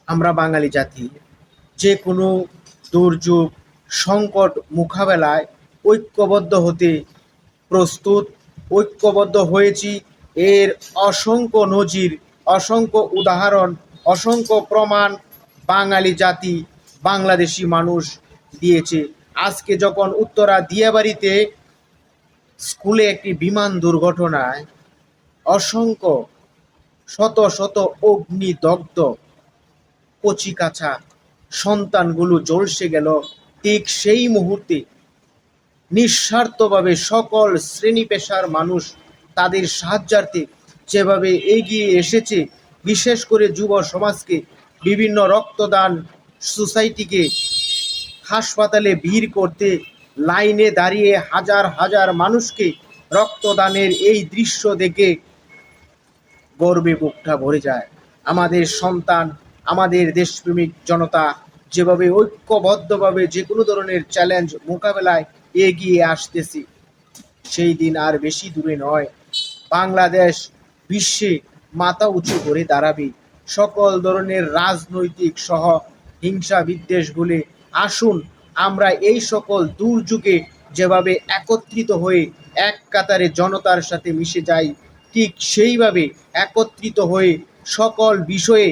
আমরা বাঙালি জাতি যে কোনো দুর্যোগ সংকট মোকাবেলায় ঐক্যবদ্ধ হতে প্রস্তুত, ঐক্যবদ্ধ হয়েছি। এর অসংখ্য নজির, অসংখ্য উদাহরণ, অসংখ্য প্রমাণ বাঙালি জাতি, বাংলাদেশি মানুষ দিয়েছে। আজকে যখন উত্তরা দিয়াবাড়িতে স্কুলে একটি বিমান দুর্ঘটনায় অসংখ্য শত শত অগ্নিদগ্ধ কচিকাঁচা সন্তানগুলো ঝলসে গেল, ঠিক সেই মুহূর্তে নিঃস্বার্থভাবে সকল শ্রেণী পেশার মানুষ তাদের সাহায্যার্থে যেভাবে এগিয়ে এসেছে, বিশেষ করে যুব সমাজকে বিভিন্ন রক্তদান সোসাইটিকে হাসপাতালে ভিড় করতে লাইনে দাঁড়িয়ে হাজার হাজার মানুষকে রক্তদানের এই দৃশ্য দেখে গর্বে বুকটা ভরে যায়। আমাদের সন্তান, আমাদের দেশপ্রেমিক জনতা যেভাবে ঐক্যবদ্ধভাবে যে কোনো ধরনের চ্যালেঞ্জ মোকাবেলায় এগিয়ে আসতেছি, সেই দিন আর বেশি দূরে নয়। বাংলাদেশ বিশ্বে মাথা উঁচু করে দাঁড়াবে। সকল ধরনের রাজনৈতিক সহ হিংসা বিদ্বেষ ভুলে আসুন আমরা এই সকল দুর্যোগে যেভাবে একত্রিত হয়ে এক কাতারে জনতার সাথে মিশে যাই, ঠিক সেইভাবে একত্রিত হয়ে সকল বিষয়ে